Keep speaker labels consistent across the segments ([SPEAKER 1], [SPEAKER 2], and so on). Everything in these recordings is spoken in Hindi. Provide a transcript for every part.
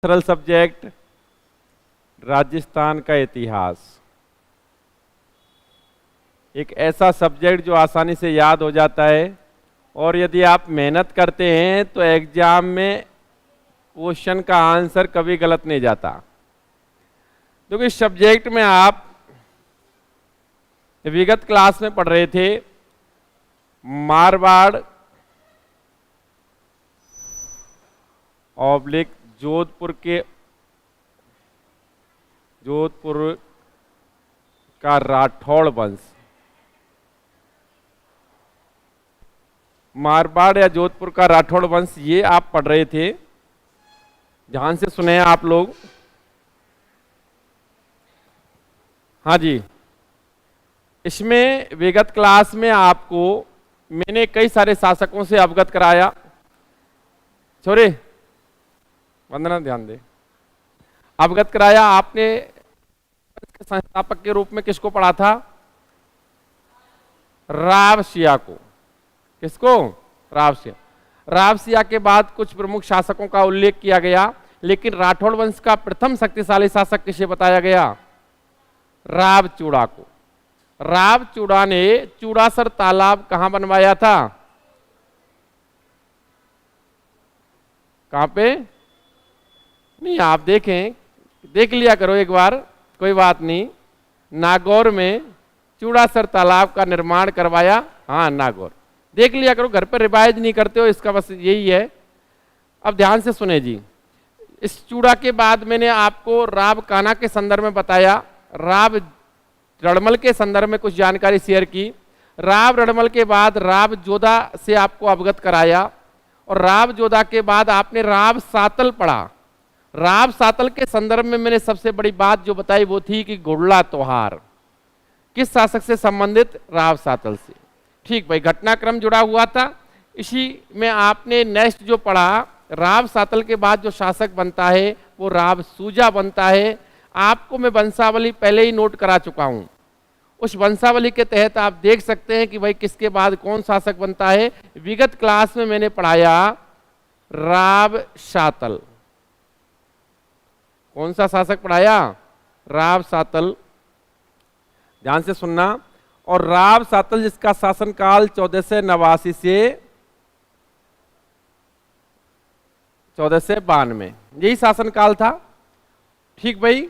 [SPEAKER 1] सरल सब्जेक्ट राजस्थान का इतिहास एक ऐसा सब्जेक्ट जो आसानी से याद हो जाता है और यदि आप मेहनत करते हैं तो एग्जाम में क्वेश्चन का आंसर कभी गलत नहीं जाता। क्योंकि इस सब्जेक्ट में आप विगत क्लास में पढ़ रहे थे मारवाड़ ऑब्लिक जोधपुर का राठौड़ वंश। मारवाड़ या जोधपुर का राठौड़ वंश ये आप पढ़ रहे थे। ध्यान से सुने आप लोग। हाँ जी, इसमें विगत क्लास में आपको मैंने कई सारे शासकों से अवगत कराया। छोरे वंदना ध्यान दे। अवगत कराया आपने संस्थापक के रूप में किसको पढ़ा था? रावसिया को। किसको? रावसिया। रावसिया के बाद कुछ प्रमुख शासकों का उल्लेख किया गया, लेकिन राठौड़ वंश का प्रथम शक्तिशाली शासक किसे बताया गया? रावचूड़ा को। रावचूड़ा ने चूड़ासर तालाब कहां बनवाया था? कहां पे? नहीं, आप देखें, देख लिया करो एक बार, कोई बात नहीं। नागौर में चूड़ासर तालाब का निर्माण करवाया। हाँ, नागौर देख लिया करो, घर पर रिवाइज नहीं करते हो, इसका बस यही है। अब ध्यान से सुने जी। इस चूड़ा के बाद मैंने आपको राव कान्हा के संदर्भ में बताया, राव रणमल के संदर्भ में कुछ जानकारी शेयर की, राव रणमल के बाद राव जोधा से आपको अवगत कराया, और राव जोधा के बाद आपने राव सातल पढ़ा। राव सातल के संदर्भ में मैंने सबसे बड़ी बात जो बताई वो थी कि गुड़ला त्योहार किस शासक से संबंधित? राव सातल से। ठीक भाई, घटनाक्रम जुड़ा हुआ था। इसी में आपने नेक्स्ट जो पढ़ा, राव सातल के बाद जो शासक बनता है वो राव सूजा बनता है। आपको मैं वंशावली पहले ही नोट करा चुका हूं। उस वंशावली के तहत आप देख सकते हैं कि भाई किसके बाद कौन शासक बनता है। विगत क्लास में मैंने पढ़ाया राव सातल। कौन सा शासक पढ़ाया? राव सातल। ध्यान से सुनना। और राव सातल जिसका शासनकाल 1489 से 1492 यही शासनकाल था। ठीक भाई।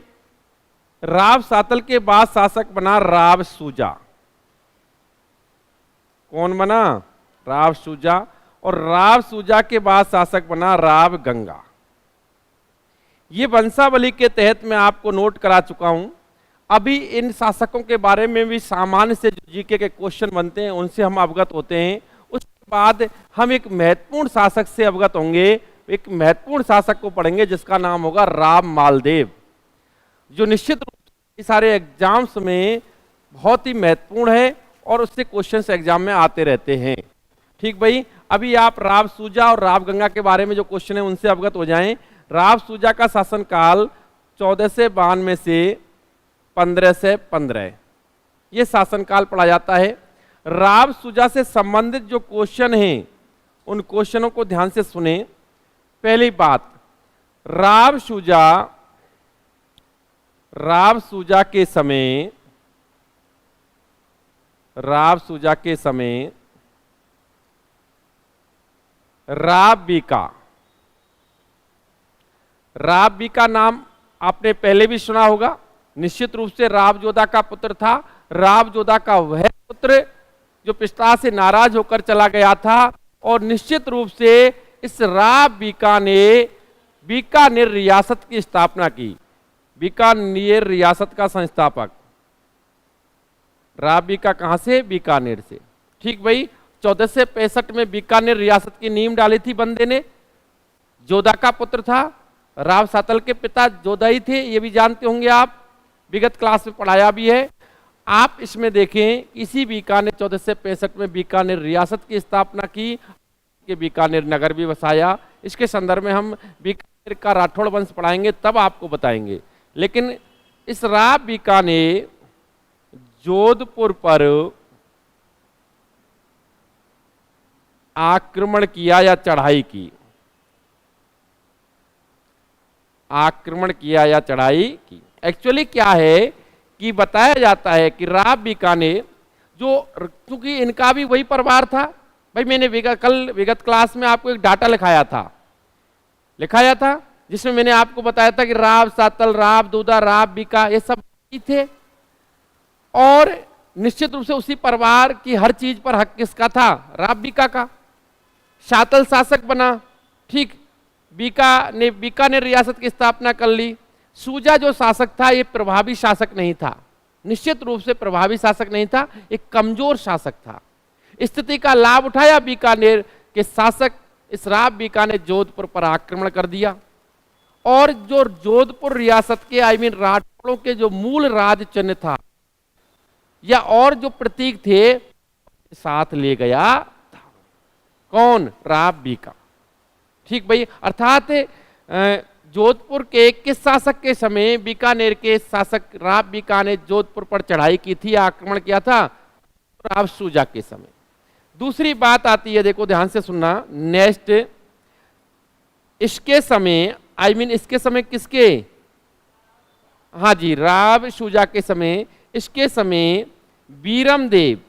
[SPEAKER 1] राव सातल के बाद शासक बना राव सूजा। कौन बना? राव सूजा। और राव सूजा के बाद शासक बना राव गंगा। ये वंशावली के तहत मैं आपको नोट करा चुका हूं। अभी इन शासकों के बारे में भी सामान्य से जो जीके के क्वेश्चन बनते हैं उनसे हम अवगत होते हैं। उसके बाद हम एक महत्वपूर्ण शासक से अवगत होंगे। एक महत्वपूर्ण शासक को पढ़ेंगे जिसका नाम होगा राम मालदेव, जो निश्चित रूप से सारे एग्जाम्स में बहुत ही महत्वपूर्ण है और उससे क्वेश्चंस एग्जाम में आते रहते हैं। ठीक भाई। अभी आप राव सूजा और राव गंगा के बारे में जो क्वेश्चन है उनसे अवगत हो जाएं। राव सूजा का शासनकाल 1492 से 1515 ये शासनकाल पढ़ा जाता है। राव सूजा से संबंधित जो क्वेश्चन हैं उन क्वेश्चनों को ध्यान से सुने। पहली बात, राव सूजा के समय राव बीका नाम आपने पहले भी सुना होगा। निश्चित रूप से राव जोधा का पुत्र था। राव जोधा का वह पुत्र जो पिता से नाराज होकर चला गया था, और निश्चित रूप से इस राव बीका ने बीकानेर रियासत की स्थापना की। बीकानेर रियासत का संस्थापक राव बीका कहां से? बीकानेर से। ठीक भाई। 1465 में बीकानेर रियासत की नींव डाली थी बंदे ने। जोधा का पुत्र था। राव सातल के पिता जोधा ही थे, ये भी जानते होंगे आप, विगत क्लास में पढ़ाया भी है। आप इसमें देखें, इसी बीका ने 1465 में बीकानेर रियासत की स्थापना की, कि बीकानेर नगर भी बसाया। इसके संदर्भ में हम बीकानेर का राठौड़ वंश पढ़ाएंगे, तब आपको बताएंगे। लेकिन इस राव बीका ने जोधपुर पर आक्रमण किया या चढ़ाई की। आक्रमण किया या चढ़ाई की। एक्चुअली क्या है कि बताया जाता है कि राव बीकानेर जो, क्योंकि इनका भी वही परिवार था। भाई मैंने विगत क्लास में आपको एक डाटा लिखाया था जिसमें मैंने आपको बताया था कि राव सातल, राव दूधा, राव बीका, ये सब थे। और निश्चित रूप से उसी परिवार की हर चीज पर हक किसका था? राव बीका का। सातल शासक बना, ठीक, बीका ने रियासत की स्थापना कर ली। सूजा जो शासक था ये प्रभावी शासक नहीं था, निश्चित रूप से प्रभावी शासक नहीं था, एक कमजोर शासक था। स्थिति का लाभ उठाया बीकानेर के शासक इस राव बीका ने जोधपुर पर आक्रमण कर दिया और जो जोधपुर रियासत के राठौड़ों के जो मूल राज चिन्ह था या और जो प्रतीक थे साथ ले गया था। कौन? राव बीका। ठीक भाई, अर्थात जोधपुर के किस शासक के समय? बीकानेर के शासक राव बीका ने जोधपुर पर चढ़ाई की थी, आक्रमण किया था, राव सूजा के समय। दूसरी बात आती है, देखो ध्यान से सुनना, नेक्स्ट, इसके समय इसके समय किसके? हाँ जी, राव सूजा के समय। इसके समय बीरम देव,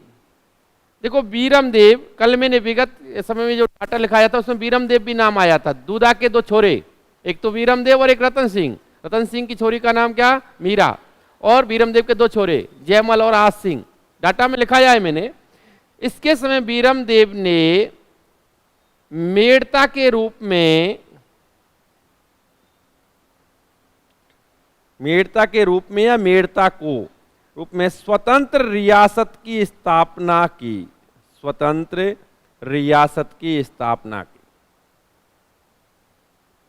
[SPEAKER 1] देखो बीरम देव, कल मैंने विगत समय में जो डाटा लिखाया था उसमें बीरम देव भी नाम आया था। दूधा के दो छोरे, एक तो बीरम देव और एक रतन सिंह। रतन सिंह की छोरी का नाम क्या? मीरा। और बीरम देव के दो छोरे जयमल और आज सिंह, डाटा में लिखाया है मैंने। इसके समय बीरम देव ने मेड़ता के रूप में, मेड़ता के रूप में या मेड़ता को रूप में स्वतंत्र रियासत की स्थापना की, स्वतंत्र रियासत की स्थापना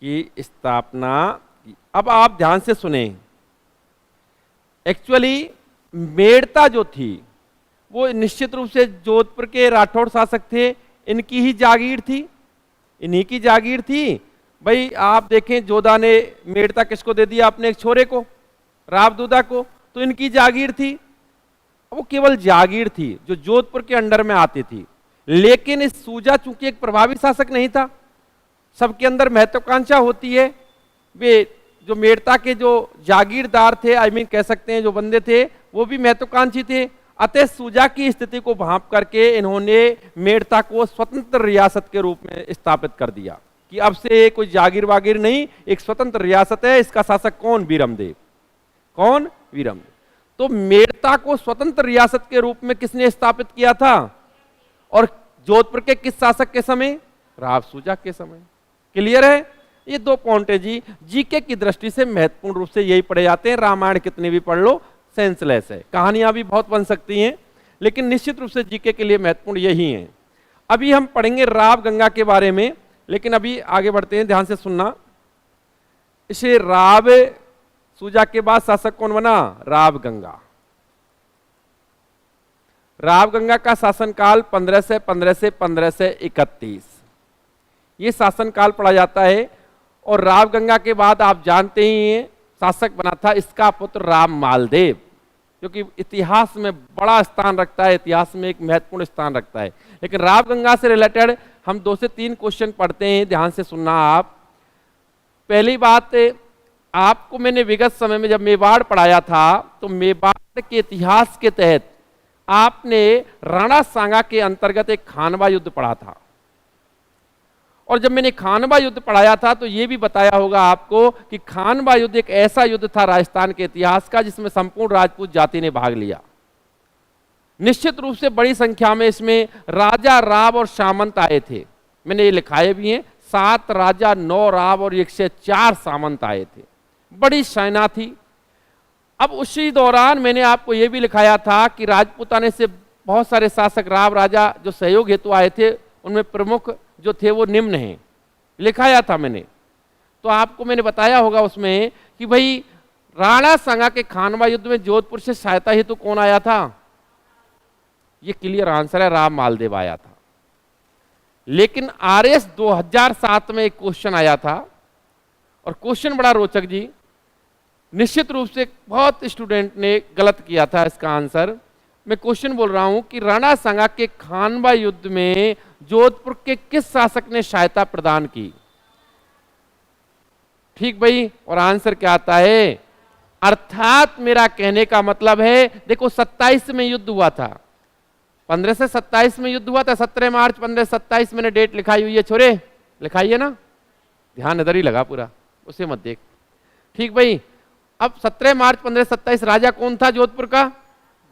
[SPEAKER 1] की स्थापना की। अब आप ध्यान से सुने, एक्चुअली मेड़ता जो थी वो निश्चित रूप से जोधपुर के राठौड़ शासक थे, इनकी ही जागीर थी, इन्हीं की जागीर थी। भाई आप देखें, जोधा ने मेड़ता किसको दे दिया? अपने एक छोरे को, राव दूधा को, तो इनकी जागीर थी। वो केवल जागीर थी जो जोधपुर के अंडर में आती थी। लेकिन इस सूजा चूंकि एक प्रभावी शासक नहीं था, सबके अंदर महत्वाकांक्षा होती है। वे जो मेड़ता के जो जागीरदार थे, कह सकते हैं जो बंदे थे, वो भी महत्वाकांक्षी थे। अतः सूजा की स्थिति को भांप करके इन्होंने मेड़ता को स्वतंत्र रियासत के रूप में स्थापित कर दिया कि अब से कोई जागीर वागीर नहीं, एक स्वतंत्र रियासत है। इसका शासक कौन? बीरमदेव। कौन? बीरमदेव। तो मेड़ता को स्वतंत्र रियासत के रूप में किसने स्थापित किया था? और जोधपुर के किस शासक के समय? राव सूजा के समय। क्लियर है? ये दो पॉइंट है जी, जीके की दृष्टि से महत्वपूर्ण रूप से यही पढ़े जाते हैं। रामायण कितने भी पढ़ लो, सेंसलेस है, कहानियां भी बहुत बन सकती हैं, लेकिन निश्चित रूप से जीके के लिए महत्वपूर्ण यही है। अभी हम पढ़ेंगे राव गंगा के बारे में, लेकिन अभी आगे बढ़ते हैं, ध्यान से सुनना। इसे राव सूजा के बाद शासक कौन बना? राव गंगा। राव गंगा का शासनकाल 1515 से 1531 ये शासनकाल पढ़ा जाता है। और राव गंगा के बाद आप जानते ही हैं शासक बना था इसका पुत्र राम मालदेव, जो कि इतिहास में बड़ा स्थान रखता है, इतिहास में एक महत्वपूर्ण स्थान रखता है। लेकिन राव गंगा से रिलेटेड हम 2 से 3 क्वेश्चन पढ़ते हैं, ध्यान से सुनना आप। पहली बात, आपको मैंने विगत समय में जब मेवाड़ पढ़ाया था तो मेवाड़ के इतिहास के तहत आपने राणा सांगा के अंतर्गत एक खानवा युद्ध पढ़ा था। और जब मैंने खानवा युद्ध पढ़ाया था तो यह भी बताया होगा आपको कि खानवा युद्ध एक ऐसा युद्ध था राजस्थान के इतिहास का जिसमें संपूर्ण राजपूत जाति ने भाग लिया। निश्चित रूप से बड़ी संख्या में इसमें राजा, राव और सामंत आए थे। मैंने ये लिखाए भी हैं, 7 राजा, 9 राव और 104 सामंत आए थे। बड़ी सेना थी। अब उसी दौरान मैंने आपको यह भी लिखाया था कि राजपूताने से बहुत सारे शासक, राव राजा जो सहयोग हेतु आए थे, उनमें प्रमुख जो थे वो निम्न हैं, लिखाया था मैंने। तो आपको मैंने बताया होगा उसमें कि भाई राणा सांगा के खानवा युद्ध में जोधपुर से सहायता हेतु कौन आया था? ये क्लियर आंसर है, राम मालदेव आया था। लेकिन आरएस 2007 में एक क्वेश्चन आया था, और क्वेश्चन बड़ा रोचक जी। निश्चित रूप से बहुत स्टूडेंट ने गलत किया था इसका आंसर। मैं क्वेश्चन बोल रहा हूं कि राणा सांगा के खानवा युद्ध में जोधपुर के किस शासक ने सहायता प्रदान की? ठीक भाई, और आंसर क्या आता है? अर्थात मेरा कहने का मतलब है, देखो 27 में युद्ध हुआ था, 15 से 27 में युद्ध हुआ था, 17 मार्च 1527 मैंने डेट लिखाई हुई है छोरे, लिखाई है ना, ध्यान इधर ही लगा पूरा, उसे मत देख। ठीक भाई, अब 17 मार्च 1527 राजा कौन था जोधपुर का?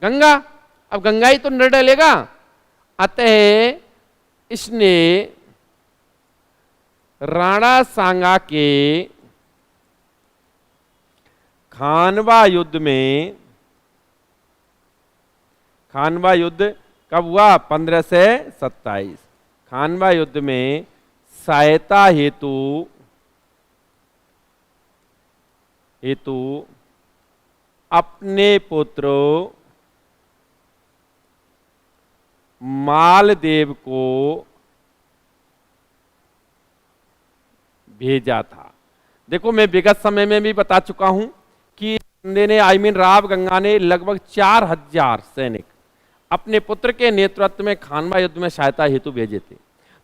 [SPEAKER 1] गंगा। अब गंगा ही तो निर्णय लेगा, अतः इसने राणा सांगा के खानवा युद्ध में, खानवा युद्ध कब हुआ? 15 से 27। खानवा युद्ध में सहायता हेतु अपने पुत्र मालदेव को भेजा था। देखो मैं विगत समय में भी बता चुका हूं कि बंदे ने राव गंगा ने लगभग 4000 सैनिक अपने पुत्र के नेतृत्व में खानवा युद्ध में सहायता हेतु भेजे थे।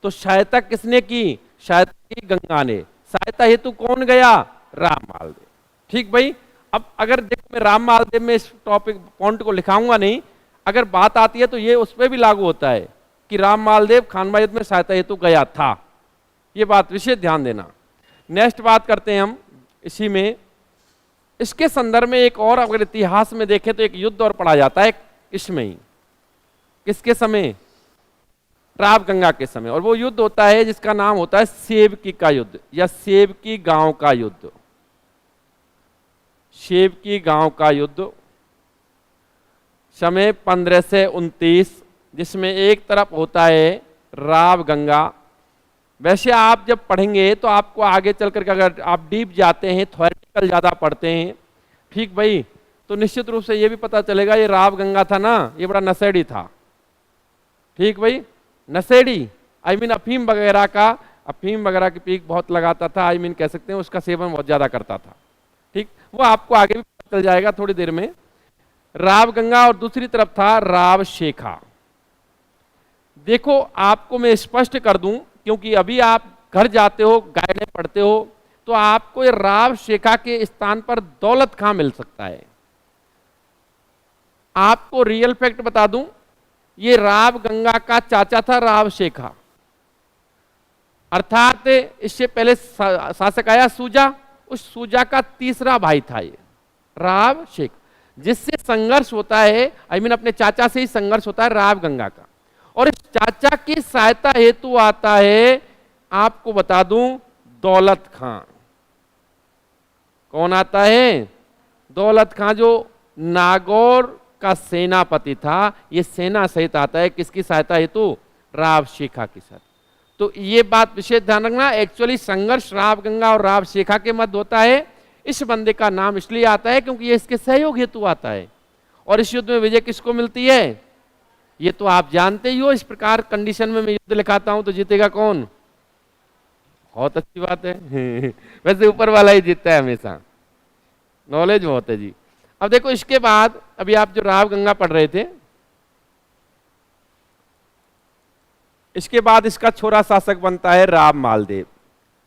[SPEAKER 1] तो सहायता किसने की? सहायता की गंगा ने। सहायता हेतु कौन गया? राम मालदेव। ठीक भाई, अब अगर देखो मैं राम मालदेव में इस टॉपिक पॉइंट को लिखाऊंगा नहीं, अगर बात आती है तो ये उस पर भी लागू होता है कि राम मालदेव खानवा युद्ध में सहायता हेतु गया था, ये बात विशेष ध्यान देना। नेक्स्ट बात करते हैं हम इसी में, इसके संदर्भ में एक और अगर इतिहास में देखें तो एक युद्ध और पढ़ा जाता है इसमें ही। किसके समय? राव गंगा के समय। और वो युद्ध होता है जिसका नाम होता है सेवकी का युद्ध या सेवकी गांव का युद्ध। सेवकी गांव का युद्ध समय 15 से 29, जिसमें एक तरफ होता है राव गंगा। वैसे आप जब पढ़ेंगे तो आपको आगे चलकर के अगर आप डीप जाते हैं, थ्योरेटिकल ज़्यादा पढ़ते हैं, ठीक भाई, तो निश्चित रूप से ये भी पता चलेगा ये राव गंगा था ना, ये बड़ा नशेड़ी था। ठीक भाई, नशेड़ी आई मीन अफीम वगैरह की पीक बहुत लगाता था, आई मीन कह सकते हैं उसका सेवन बहुत ज़्यादा करता था। ठीक, वो आपको आगे भी पता चल जाएगा थोड़ी देर में। राव गंगा और दूसरी तरफ था राव शेखा। देखो आपको मैं स्पष्ट कर दूं, क्योंकि अभी आप घर जाते हो, गाइडें पढ़ते हो, तो आपको ये राव शेखा के स्थान पर दौलत खां मिल सकता है। आपको रियल फैक्ट बता दूं, ये राव गंगा का चाचा था राव शेखा, अर्थात इससे पहले शासक आया सूजा, उस सूजा का तीसरा भाई था ये राव शेख, जिससे संघर्ष होता है, आई मीन अपने चाचा से ही संघर्ष होता है राव गंगा का। और इस चाचा की सहायता हेतु आता है, आपको बता दूं, दौलत खां। कौन आता है? दौलत खां, जो नागौर का सेनापति था। ये सेना सहित आता है, किसकी सहायता हेतु? राव शेखा के साथ। तो ये बात विशेष ध्यान रखना, एक्चुअली संघर्ष राव गंगा और राव शेखा के मध्य होता है। इस बंदे का नाम इसलिए आता है क्योंकि ये इसके सहयोग हेतु आता है। और इस युद्ध में विजय किसको मिलती है? ये तो आप जानते ही हो। इस प्रकार कंडीशन में मैं युद्ध लिखाता हूं तो जीतेगा कौन? बहुत अच्छी बात है वैसे ऊपर वाला ही जीतता है हमेशा, नॉलेज बहुत है जी। अब देखो इसके बाद, अभी आप जो राव गंगा पढ़ रहे थे, इसके बाद इसका छोरा शासक बनता है राव मालदेव,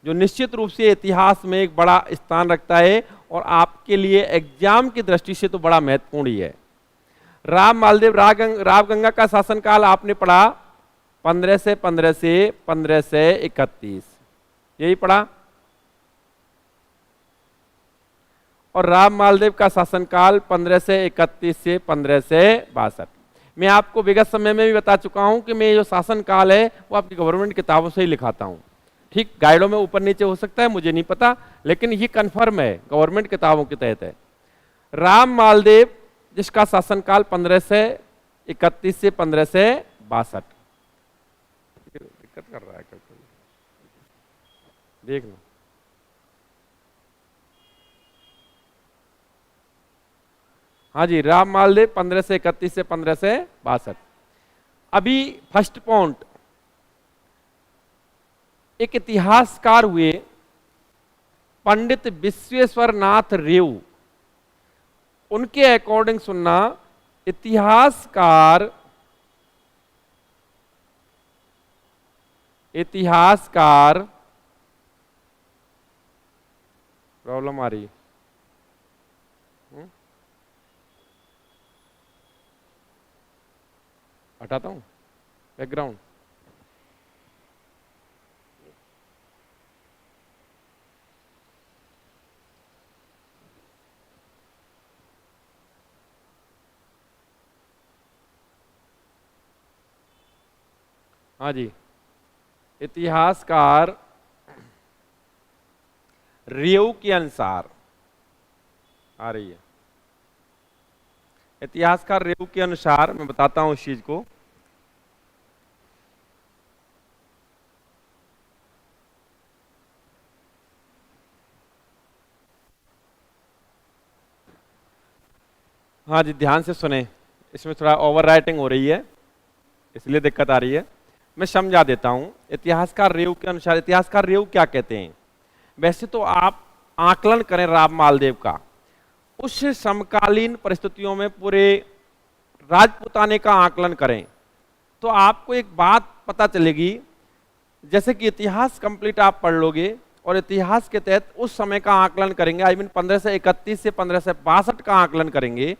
[SPEAKER 1] जो निश्चित रूप से इतिहास में एक बड़ा स्थान रखता है और आपके लिए एग्जाम की दृष्टि से तो बड़ा महत्वपूर्ण ही है। राव मालदेव, राव गंगा का शासनकाल आपने पढ़ा 15 से 15 से 31, यही पढ़ा। और राव मालदेव का शासनकाल 15 से 31 से 15 से 62। मैं आपको विगत समय में भी बता चुका हूं कि मैं जो शासनकाल है वो आपकी गवर्नमेंट किताबों से ही लिखाता हूं। ठीक, गाइडों में ऊपर नीचे हो सकता है, मुझे नहीं पता, लेकिन ये कंफर्म है, गवर्नमेंट किताबों के तहत है। राव मालदेव जिसका शासनकाल 15 से 31 से 15 से 62। दिक्कत कर रहा है देखना। हाँ जी, राव मालदेव 15 से 31 से 15 से 62। अभी फर्स्ट पॉइंट, एक इतिहासकार हुए पंडित विश्वेश्वर नाथ रेव, उनके अकॉर्डिंग सुनना, इतिहासकार प्रॉब्लम आ रही है। हटाता हूँ बैकग्राउंड। हाँ जी, इतिहासकार रेउ के अनुसार आ रही है। इतिहासकार रेउ के अनुसार मैं बताता हूं इस चीज को। हाँ जी, ध्यान से सुने, इसमें थोड़ा ओवर राइटिंग हो रही है इसलिए दिक्कत आ रही है। मैं समझा देता हूं। इतिहासकार रेउ के अनुसार, इतिहासकार रेउ क्या कहते हैं? वैसे तो आप आकलन करें राम मालदेव का, उस समकालीन परिस्थितियों में पूरे राजपूताने का आकलन करें तो आपको एक बात पता चलेगी। जैसे कि इतिहास कंप्लीट आप पढ़ लोगे और इतिहास के तहत उस समय का आकलन करेंगे, आई मीन 1531 से 1562 का आकलन करेंगे,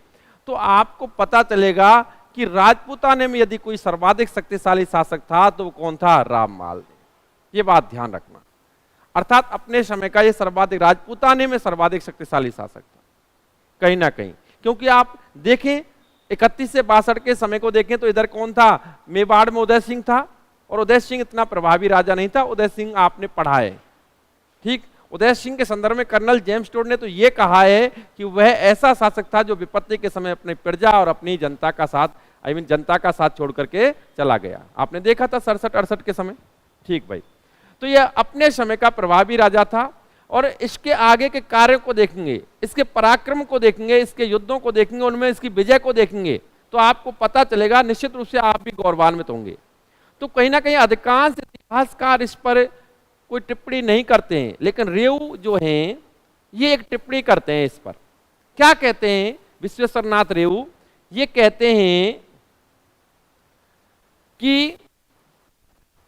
[SPEAKER 1] तो आपको पता चलेगा कि राजपूताने में यदि कोई सर्वाधिक शक्तिशाली शासक था तो वो कौन था? राम मालदेव। ये बात ध्यान रखना। अर्थात अपने समय का ये सर्वाधिक, राजपूताने में सर्वाधिक शक्तिशाली शासक था कहीं ना कहीं। क्योंकि आप देखें 31 से 62 के समय को देखें तो इधर कौन था? मेवाड़ में उदय सिंह था, और उदय सिंह इतना प्रभावी राजा नहीं था। उदय सिंह आपने पढ़ा है, ठीक। उदय सिंह के संदर्भ में कर्नल जेम्स टोड ने तो यह कहा है कि वह ऐसा शासक था जो विपत्ति के समय अपने प्रजा और अपनी जनता का साथ, आई मीन जनता का साथ छोड़ करके चला गया। आपने देखा था 67-68 के समय, ठीक भाई। तो यह अपने समय का प्रभावी राजा था। और इसके आगे के कार्य को देखेंगे, इसके पराक्रम को देखेंगे, इसके युद्धों को देखेंगे, उनमें इसकी विजय को देखेंगे तो आपको पता चलेगा, निश्चित रूप से आप भी गौरवान्वित होंगे। तो कहीं ना कहीं अधिकांश इतिहासकार इस पर कोई टिप्पणी नहीं करते हैं, लेकिन रेउ जो हैं ये एक टिप्पणी करते हैं इस पर। क्या कहते हैं विश्वेश्वर नाथ रेउ? ये कहते हैं कि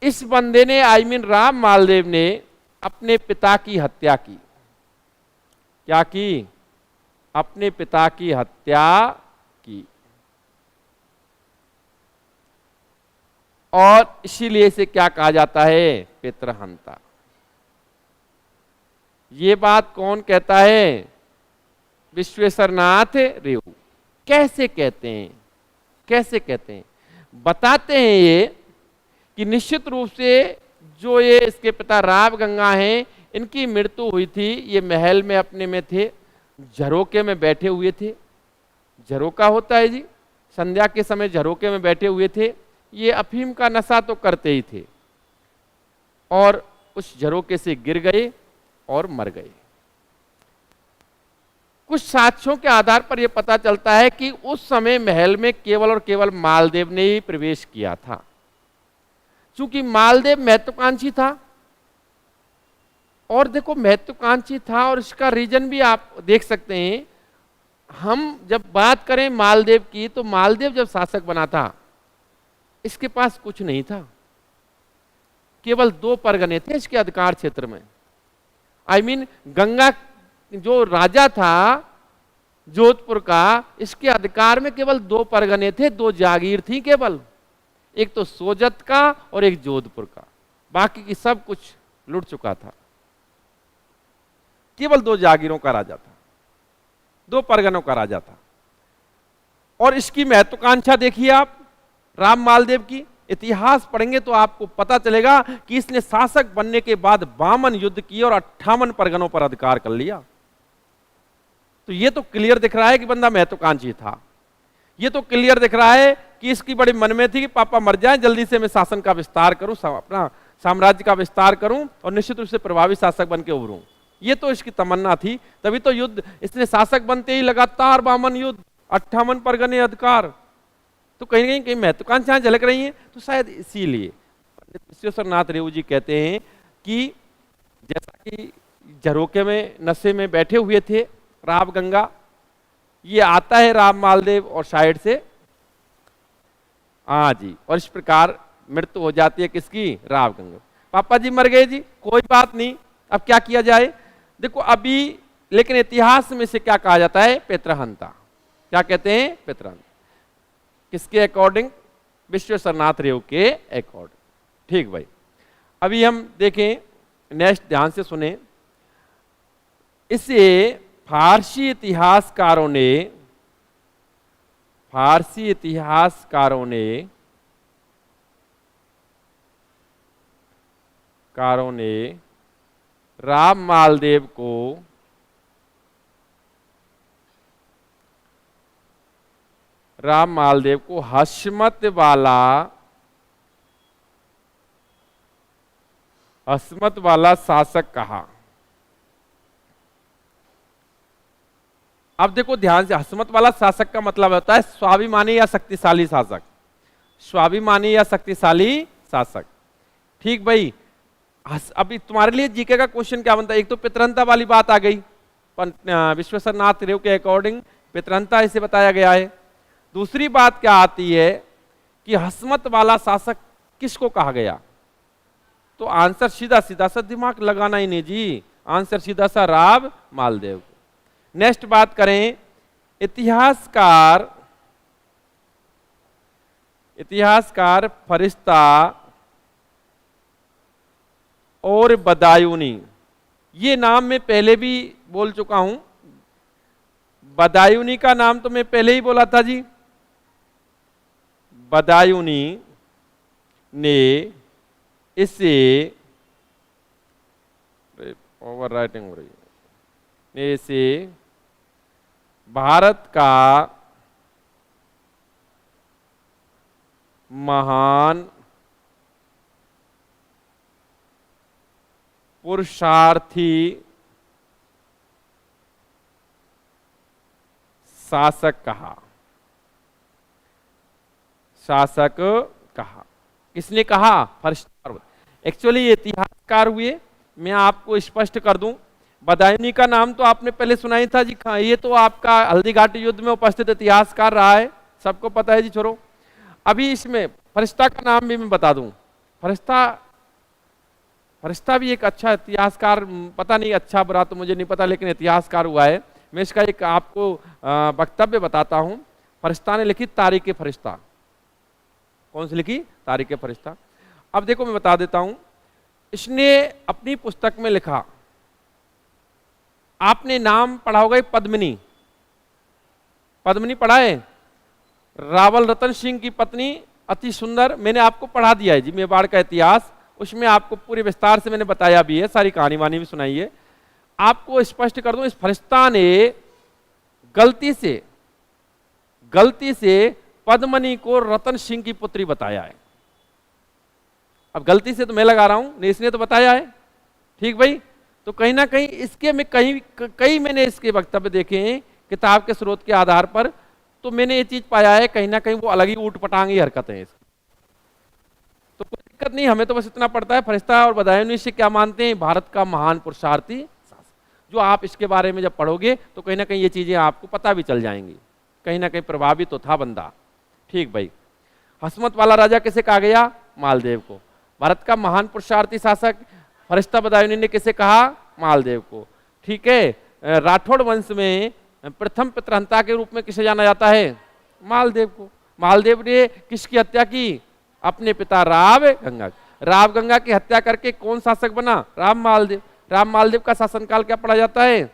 [SPEAKER 1] इस बंदे ने, आई मीन राम मालदेव ने, अपने पिता की हत्या की। क्या की? अपने पिता की हत्या की, और इसीलिए इसे क्या कहा जाता है? पितृहंता। ये बात कौन कहता है? विश्वेश्वर नाथ रेउ। कैसे कहते हैं? कैसे कहते हैं? बताते हैं ये कि निश्चित रूप से जो ये इसके पिता राव गंगा हैं, इनकी मृत्यु हुई थी, ये महल में अपने में थे, झरोके में बैठे हुए थे। झरोका होता है जी, संध्या के समय झरोके में बैठे हुए थे। ये अफीम का नशा तो करते ही थे, और उस झरोके से गिर गए और मर गए। कुछ साक्ष्यों के आधार पर यह पता चलता है कि उस समय महल में केवल और केवल मालदेव ने ही प्रवेश किया था। चूंकि मालदेव महत्वाकांक्षी था, और देखो महत्वाकांक्षी था, और इसका रीजन भी आप देख सकते हैं। हम जब बात करें मालदेव की, तो मालदेव जब शासक बना था, इसके पास कुछ नहीं था, केवल 2 परगने थे इसके अधिकार क्षेत्र में। आई मीन गंगा जो राजा था जोधपुर का, इसके अधिकार में केवल 2 परगने थे, 2 जागीर थी केवल, एक तो सोजत का और एक जोधपुर का। बाकी की सब कुछ लुट चुका था। केवल 2 जागीरों का राजा था, 2 परगनों का राजा था। और इसकी महत्वाकांक्षा देखिए आप राम मालदेव की। इतिहास पढ़ेंगे तो आपको पता चलेगा कि इसने शासक बनने के बाद 52 युद्ध किए और 58 परगनों पर अधिकार कर लिया। तो ये तो क्लियर दिख रहा है कि बंदा महत्वाकांक्षी था। ये तो क्लियर दिख रहा है कि इसकी बड़ी मन में थी कि पापा मर जाएं, जल्दी से मैं शासन का विस्तार करूं, अपना साम्राज्य का विस्तार करूं और निश्चित रूप से प्रभावी शासक बन के उभरूं। ये तो इसकी तमन्ना थी। तभी तो युद्ध, इसने शासक बनते ही लगातार 52 युद्ध, 58 परगने अधिकार। तो कहीं ना कहीं महत्वाकांक्षाएं झलक रही हैं। तो शायद इसीलिए पंडित विश्वेश्वर नाथ रेउ जी कहते हैं कि जैसा कि झरोके में नशे में बैठे हुए थे राव गंगा, ये आता है राम मालदेव और साइड से, हाँ जी, और इस प्रकार मृत्यु हो जाती है किसकी? राव गंगा। पापा जी मर गए जी, कोई बात नहीं, अब क्या किया जाए? देखो अभी लेकिन इतिहास में से क्या कहा जाता है? पितृहंता। क्या कहते हैं? पितृहंता। किसके अकॉर्डिंग? विश्वेश्वर नाथ रेव के अकॉर्डिंग। ठीक भाई, अभी हम देखें नेक्स्ट, ध्यान से सुने। इसे फारसी इतिहासकारों ने राम मालदेव को हस्मत वाला शासक कहा। अब देखो ध्यान से, हस्मत वाला शासक का मतलब होता है स्वाभिमानी या शक्तिशाली शासक। स्वाभिमानी या शक्तिशाली शासक। ठीक भाई, अभी तुम्हारे लिए जीके का क्वेश्चन क्या बनता है? एक तो पितृहंता वाली बात आ गई, विश्वेश्वर नाथ रेव के अकॉर्डिंग पितृहंता इसे बताया गया है। दूसरी बात क्या आती है कि हस्मत वाला शासक किसको कहा गया? तो आंसर सीधा सीधा सा, दिमाग लगाना ही नहीं जी, आंसर सीधा सा राव मालदेव को। नेक्स्ट बात करें, इतिहासकार फरिश्ता और बदायूनी, ये नाम मैं पहले भी बोल चुका हूं। बदायूनी का नाम तो मैं पहले ही बोला था जी। बदायूनी ने इसे, ओवर राइटिंग हो रही है, ने इसे भारत का महान पुरुषार्थी शासक कहा। किसने कहा? फरिश्ता। एक्चुअली ये इतिहासकार हुए। मैं आपको स्पष्ट कर दूं, बदायूनी का नाम तो आपने पहले सुना ही था जी। ये तो आपका हल्दी घाटी युद्ध में उपस्थित इतिहासकार रहा है, सबको पता है जी। छोड़ो, अभी इसमें फरिश्ता का नाम भी मैं बता दूं। फरिश्ता भी एक अच्छा इतिहासकार, पता नहीं अच्छा बुरा तो मुझे नहीं पता, लेकिन इतिहासकार हुआ है। मैं इसका एक आपको वक्तव्य बताता हूं। फरिश्ता ने लिखी तारीख फरिश्ता। कौन सी लिखी? तारीख फरिश्ता। अब देखो मैं बता देता हूं, इसने अपनी पुस्तक में लिखा, आपने नाम पढ़ा होगा पद्मिनी। पद्मिनी पढ़ा है? रावल रतन सिंह की पत्नी, अति सुंदर। मैंने आपको पढ़ा दिया है जी मेवाड़ का इतिहास, उसमें आपको पूरे विस्तार से मैंने बताया भी है, सारी कहानी वानी भी सुनाई है। आपको स्पष्ट कर दूं, इस फरिश्ता ने गलती से पद्मिनी को रतन सिंह की पुत्री बताया है। अब गलती से तो मैं लगा रहा हूं, नहीं इसने तो बताया है। ठीक भाई, तो कहीं ना कहीं इसके में कई मैंने इसके वक्तव्य देखे हैं किताब के स्रोत के आधार पर, तो मैंने ये चीज पाया है कहीं ना कहीं वो अलग ही ऊट पटांगी हरकतें हैं। तो कोई दिक्कत नहीं, हमें तो बस इतना पड़ता है फरिश्ता और बदायूनी से क्या मानते हैं? भारत का महान पुरुषार्थी शासक। जो आप इसके बारे में जब पढ़ोगे तो कहीं ना कहीं ये चीजें आपको पता भी चल जाएंगी। कहीं ना कहीं प्रभावित तो था बंदा। ठीक भाई, हस्मत वाला राजा किसे कहा गया? मालदेव को। भारत का महान पुरुषार्थी शासक फरिश्ता बदायूनी ने किसे कहा? मालदेव को। ठीक है, राठौड़ वंश में प्रथम पितृहंता के रूप में किसे जाना जाता है? मालदेव को। मालदेव ने किसकी हत्या की? अपने पिता राव गंगा की हत्या करके कौन शासक बना? राम मालदेव। राम मालदेव का शासनकाल क्या पढ़ा जाता है?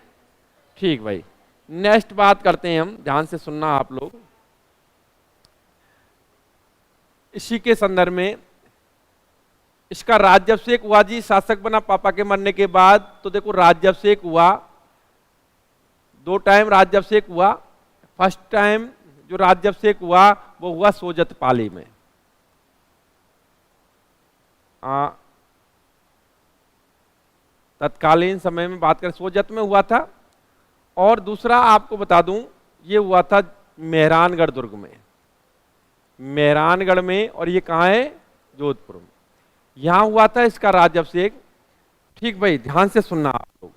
[SPEAKER 1] ठीक भाई, नेक्स्ट बात करते हैं हम, ध्यान से सुनना आप लोग। इसी के संदर्भ में इसका राज्याभिषेक हुआ जी, शासक बना पापा के मरने के बाद। तो देखो राज्याभिषेक हुआ, 2 टाइम राज्याभिषेक हुआ। फर्स्ट टाइम जो राज्याभिषेक हुआ वो हुआ सोजतपाली में। तत्कालीन समय में बात करें सोजत में हुआ था। और दूसरा आपको बता दूं, ये हुआ था मेहरानगढ़ दुर्ग में। मेहरानगढ़ में, और ये कहाँ है? जोधपुर में। यहां हुआ था इसका राज्याभिषेक। ठीक भाई, ध्यान से सुनना आप लोग।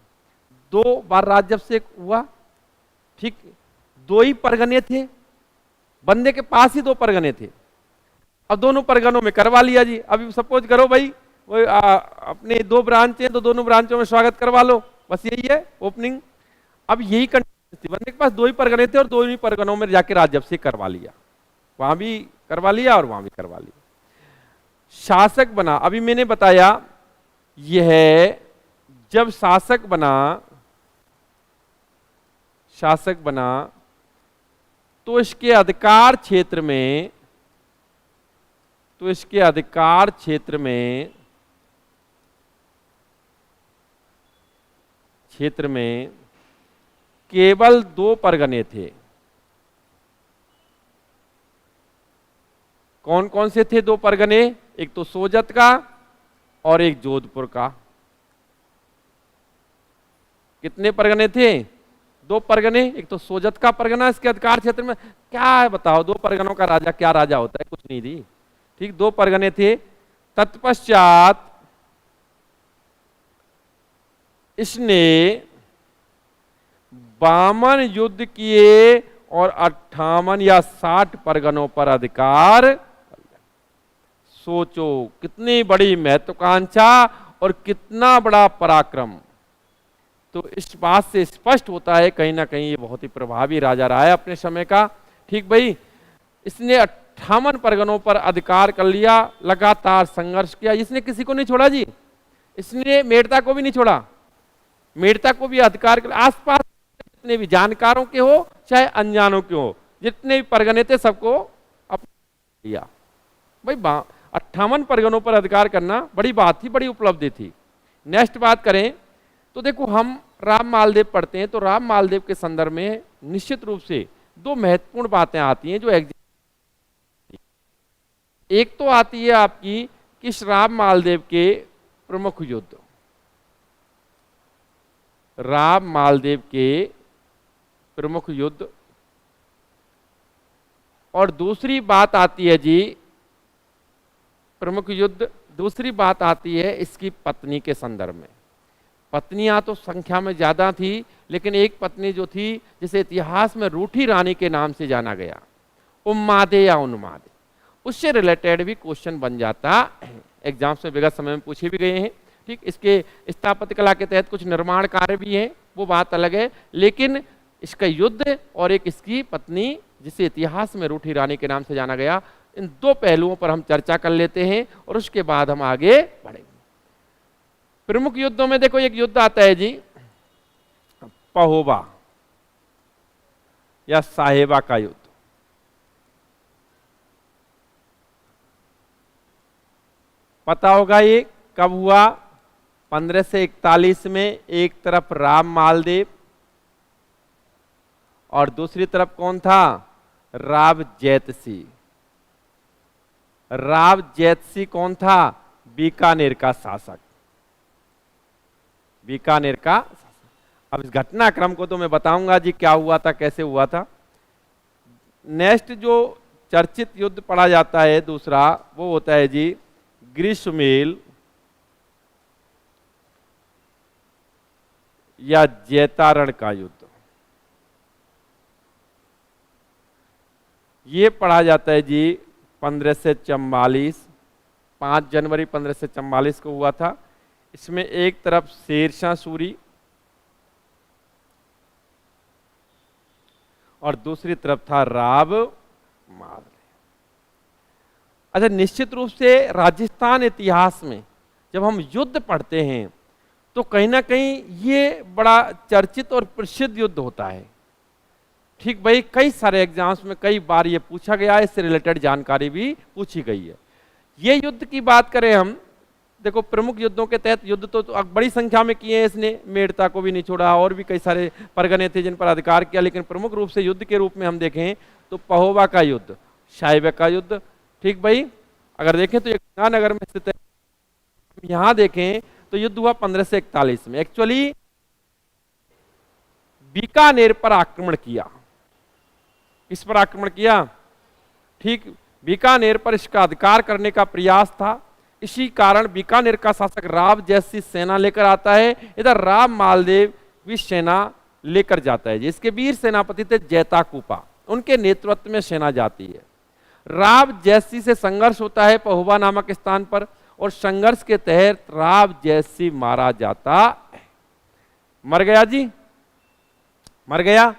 [SPEAKER 1] 2 बार राज्याभिषेक हुआ। ठीक, 2 ही परगने थे, बंदे के पास ही 2 परगने थे। अब दोनों परगनों में करवा लिया जी। अभी सपोज करो भाई वो अपने 2 ब्रांच हैं तो दोनों ब्रांचों में स्वागत करवा लो, बस यही है ओपनिंग। अब यही कंडीशन थी, वरना के पास दो ही परगने थे और दो ही परगनों में जाके राज्यभिषेक करवा लिया, वहां भी करवा लिया और वहां भी करवा लिया। शासक बना, अभी मैंने बताया यह जब शासक बना तो इसके अधिकार क्षेत्र में केवल दो परगने थे। कौन कौन से थे दो परगने? एक तो सोजत का और एक जोधपुर का। कितने परगने थे? दो परगने। एक तो सोजत का परगना इसके अधिकार क्षेत्र में, क्या है बताओ, दो परगनों का राजा क्या राजा होता है? कुछ नहीं थी। ठीक, दो परगने थे। तत्पश्चात इसने 52 युद्ध किए और 58 या 60 परगनों पर अधिकार। सोचो कितनी बड़ी महत्वाकांक्षा और कितना बड़ा पराक्रम। तो इस बात से स्पष्ट होता है कहीं ना कहीं ये बहुत ही प्रभावी राजा रहा है अपने समय का। ठीक भाई, इसने 58 परगनों पर अधिकार कर लिया, लगातार संघर्ष किया, इसने किसी को नहीं छोड़ा जी। इसने मेड़ता को भी नहीं छोड़ा, मेड़ता को भी अधिकार कर, आसपास जितने भी जानकारों के हो चाहे अनजानों के हो, जितने भी परगने थे सबको अपना लिया। भाई 58 परगनों पर अधिकार करना बड़ी बात थी, बड़ी उपलब्धि थी। नेक्स्ट बात करें तो देखो, हम राम मालदेव पढ़ते हैं तो राम मालदेव के संदर्भ में निश्चित रूप से दो महत्वपूर्ण बातें आती हैं जो एक तो आती है आपकी कि राम मालदेव के प्रमुख युद्ध, राम मालदेव के प्रमुख युद्ध, और दूसरी बात आती है जी प्रमुख युद्ध, दूसरी बात आती है इसकी पत्नी के संदर्भ में। पत्नियां तो संख्या में ज्यादा थी, लेकिन एक पत्नी जो थी जिसे इतिहास में रूठी रानी के नाम से जाना गया, उम्मादे या उन्मादे, उससे रिलेटेड भी क्वेश्चन बन जाता है। एग्जाम्स में विगत समय में पूछे भी गए हैं। ठीक, इसके स्थापत्य कला के तहत कुछ निर्माण कार्य भी हैं, वो बात अलग है, लेकिन इसका युद्ध और एक इसकी पत्नी जिसे इतिहास में रूठी रानी के नाम से जाना गया, इन दो पहलुओं पर हम चर्चा कर लेते हैं और उसके बाद हम आगे बढ़ेंगे। प्रमुख युद्धों में देखो, एक युद्ध आता है जी पहोबा या साहेबा का युद्ध। पता होगा ये कब हुआ? 1541 में। एक तरफ राम मालदेव और दूसरी तरफ कौन था? राव जैतसी। राव जैतसी कौन था? बीकानेर का शासक, बीकानेर का शासक। अब इस घटनाक्रम को तो मैं बताऊंगा जी क्या हुआ था, कैसे हुआ था। नेक्स्ट जो चर्चित युद्ध पढ़ा जाता है दूसरा, वो होता है जी ग्रीष्मेल या जैतारण का युद्ध। ये पढ़ा जाता है जी 1544, 5 जनवरी 1544 को हुआ था। इसमें एक तरफ शेरशाह सूरी और दूसरी तरफ था राव मालदेव। अच्छा, निश्चित रूप से राजस्थान इतिहास में जब हम युद्ध पढ़ते हैं तो कहीं ना कहीं ये बड़ा चर्चित और प्रसिद्ध युद्ध होता है। ठीक भाई, कई सारे एग्जाम्स में कई बार ये पूछा गया है, इससे रिलेटेड जानकारी भी पूछी गई है। ये युद्ध की बात करें हम, देखो प्रमुख युद्धों के तहत युद्ध तो बड़ी संख्या में किए हैं इसने, मेड़ता को भी नहीं छोड़ा, और भी कई सारे परगने थे जिन पर अधिकार किया, लेकिन प्रमुख रूप से युद्ध के रूप में हम देखें तो पहोबा का युद्ध, साहेबा का युद्ध। ठीक भाई, अगर देखें तो ये गंगानगर में स्थित है। यहां देखें तो युद्ध हुआ 1541 में। एक्चुअली बीकानेर पर आक्रमण किया। किस पर आक्रमण किया? ठीक, बीकानेर पर इसका अधिकार करने का प्रयास था। इसी कारण बीकानेर का शासक राव जैसी सेना लेकर आता है, इधर राम मालदेव भी सेना लेकर जाता है। इसके वीर सेनापति थे जैताकूपा, उनके नेतृत्व में सेना जाती है। राव जैसी से संघर्ष होता है पहोबा नामक स्थान पर, और संघर्ष के तहत राव जैसी मारा जाता है। मर गया जी। मर गया।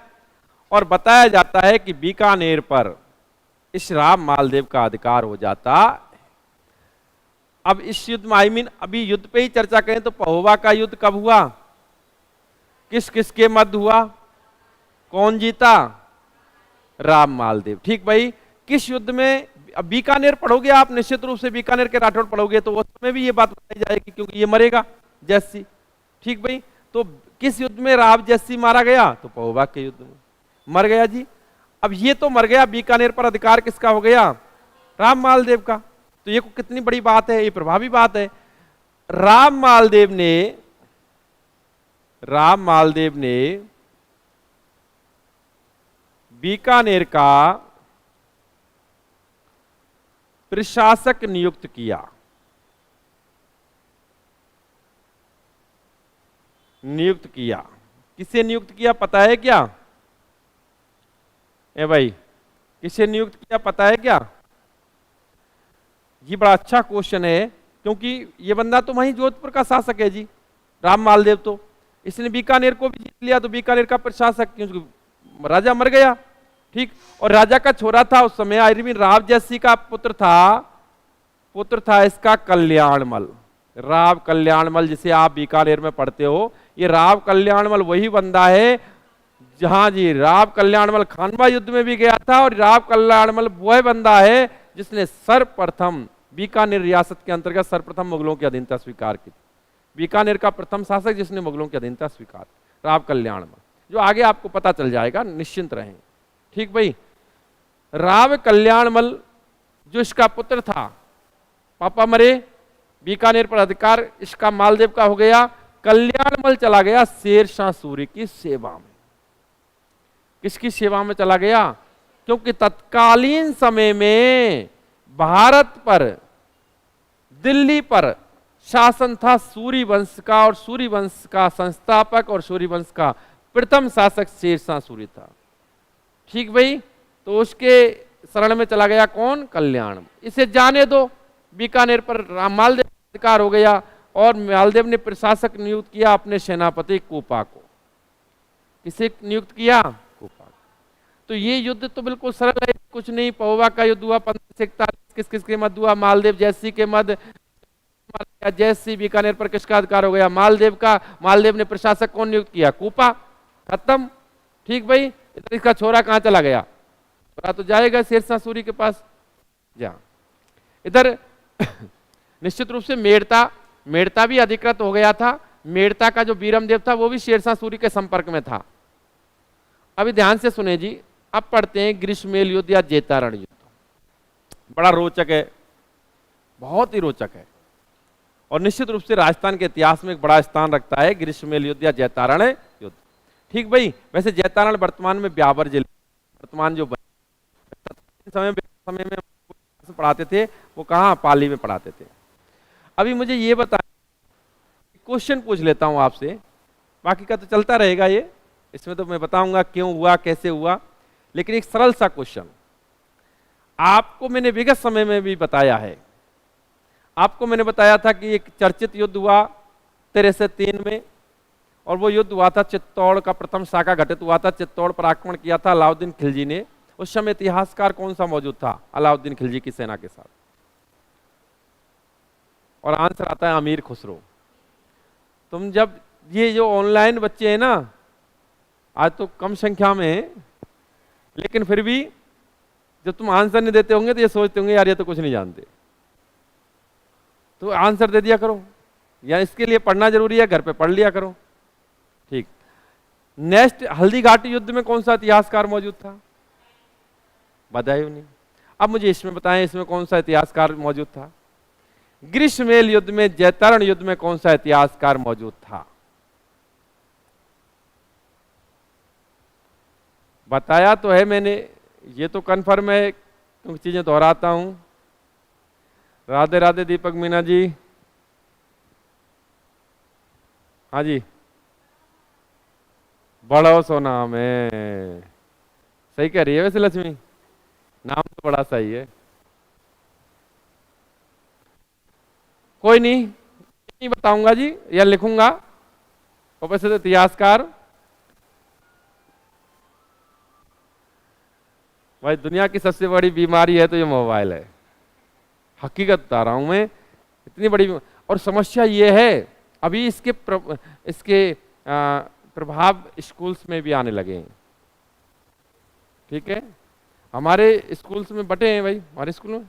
[SPEAKER 1] और बताया जाता है कि बीकानेर पर इस राम मालदेव का अधिकार हो जाता। अब इस युद्ध में अभी युद्ध पे ही चर्चा करें तो पहोवा का युद्ध कब हुआ, किस किस के मध्य हुआ, कौन जीता, राम मालदेव। ठीक भाई, किस युद्ध में, अब बीकानेर पढ़ोगे आप निश्चित रूप से, बीकानेर के राठौड़ पढ़ोगे तो उसमें भी ये बात बताई जाएगी क्योंकि ये मरेगा जैसी। ठीक भाई, तो किस युद्ध में राव जैसी मारा गया, तो पहोवा के युद्ध में मर गया जी। अब ये तो मर गया, बीकानेर पर अधिकार किसका हो गया, राम मालदेव का। तो ये कितनी बड़ी बात है, ये प्रभावी बात है। राम मालदेव ने बीकानेर का प्रशासक नियुक्त किया। किसे नियुक्त किया पता है क्या, ए भाई किसे नियुक्त किया पता है क्या? ये बड़ा अच्छा क्वेश्चन है क्योंकि ये बंदा तो वहीं जोधपुर का शासक है जी, राम मालदेव। तो इसने बीकानेर को भी जीत लिया, तो बीकानेर का प्रशासक, क्योंकि राजा मर गया। ठीक, और राजा का छोरा था उस समय, अरविंद राव जैसी का पुत्र था इसका कल्याणमल, राव कल्याणमल, जिसे आप बीकानेर में पढ़ते हो। ये राव कल्याणमल वही बंदा है जहां जी राव कल्याणमल खानवा युद्ध में भी गया था, और राव कल्याणमल वह बंदा है जिसने सर्वप्रथम बीकानेर रियासत के अंतर्गत सर्वप्रथम मुगलों की अधीनता स्वीकार की। बीकानेर का प्रथम शासक जिसने मुगलों की अधीनता स्वीकार, राव कल्याणमल, जो आगे आपको पता चल जाएगा, निश्चिंत रहें। ठीक भाई, राव कल्याणमल जो इसका पुत्र था, पापा मरे, बीकानेर पर अधिकार इसका मालदेव का हो गया। कल्याणमल चला गया शेरशाह सूरी की सेवा में। किसकी सेवा में चला गया? क्योंकि तत्कालीन समय में भारत पर, दिल्ली पर शासन था सूरी वंश का, और सूरी वंश का संस्थापक और सूरी वंश का प्रथम शासक शेरशाह सूरी था। ठीक भाई, तो उसके शरण में चला गया कौन? कल्याण। इसे जाने दो, बीकानेर पर मालदेव का अधिकार हो गया, और मालदेव ने प्रशासक नियुक्त किया अपने सेनापति कोपा को। किसे नियुक्त किया? कोपा। तो ये युद्ध तो बिल्कुल सरल है, कुछ नहीं। पहोवा का युद्ध हुआ 1541, किस किस के मध्य हुआ? मालदेव जैसी के मध्य। जैसी बीकानेर पर किसका अधिकार हो गया? मालदेव का। मालदेव ने प्रशासक कौन नियुक्त किया? कोपा। खत्म। ठीक भाई, इधर इसका छोरा कहां चला गया? छोरा तो जाएगा शेरशाह सूरी के पास। जा इधर निश्चित रूप से मेड़ता भी अधिकृत हो गया था। मेड़ता का जो बीरमदेव था वो भी शेरशाह सूरी के संपर्क में था। अभी ध्यान से सुने जी, अब पढ़ते हैं ग्रीष्मेल युद्ध या जैतारण युद्ध। बड़ा रोचक है, बहुत ही रोचक है, और निश्चित रूप से राजस्थान के इतिहास में एक बड़ा स्थान रखता है ग्रीष्मेल युद्ध या जैतारण युद्ध। ठीक भाई, वैसे जैतारण वर्तमान में ब्यावर जिले, वर्तमान जो समय में पढ़ाते थे वो कहाँ? पाली में पढ़ाते थे। अभी मुझे ये बताएं, क्वेश्चन पूछ लेता हूं आपसे, बाकी का तो चलता रहेगा ये, इसमें तो मैं बताऊंगा क्यों हुआ, कैसे हुआ, लेकिन एक सरल सा क्वेश्चन आपको मैंने विगत समय में भी बताया है। आपको मैंने बताया था कि एक चर्चित युद्ध हुआ 1303 में, और वो युद्ध हुआ था चित्तौड़ का, प्रथम शाखा घटित हुआ था। चित्तौड़ पर आक्रमण किया था अलाउद्दीन खिलजी ने। उस समय इतिहासकार कौन सा मौजूद था अलाउद्दीन खिलजी की सेना के साथ? और आंसर आता है अमीर खुसरो। तुम जब ये जो ऑनलाइन बच्चे हैं ना, आज तो कम संख्या में है, लेकिन फिर भी जब तुम आंसर नहीं देते होंगे तो ये सोचते होंगे यार ये तो कुछ नहीं जानते, तो आंसर दे दिया करो, या इसके लिए पढ़ना जरूरी है, घर पे पढ़ लिया करो। ठीक, नेक्स्ट, हल्दी घाटी युद्ध में कौन सा इतिहासकार मौजूद था? बधाई नहीं। अब मुझे इसमें बताएं, इसमें कौन सा इतिहासकार मौजूद था? ग्रीष्मेल युद्ध में, जैतारण युद्ध में कौन सा इतिहासकार मौजूद था? बताया तो है मैंने, ये तो कन्फर्म है क्योंकि चीजें दोहराता हूं। राधे राधे दीपक मीना जी। हाँ जी, बड़ा सो नाम है, सही कह रही है वैसे लक्ष्मी, नाम तो बड़ा सही है। कोई नहीं बताऊंगा जी, या लिखूंगा। और वैसे तो इतिहासकार भाई दुनिया की सबसे बड़ी बीमारी है तो ये मोबाइल है, हकीकत बता रहा हूं मैं, इतनी बड़ी। और समस्या ये है अभी इसके प्रभाव स्कूल्स में भी आने लगे हैं। ठीक है, हमारे स्कूल्स में बटे हैं भाई, हमारे स्कूल में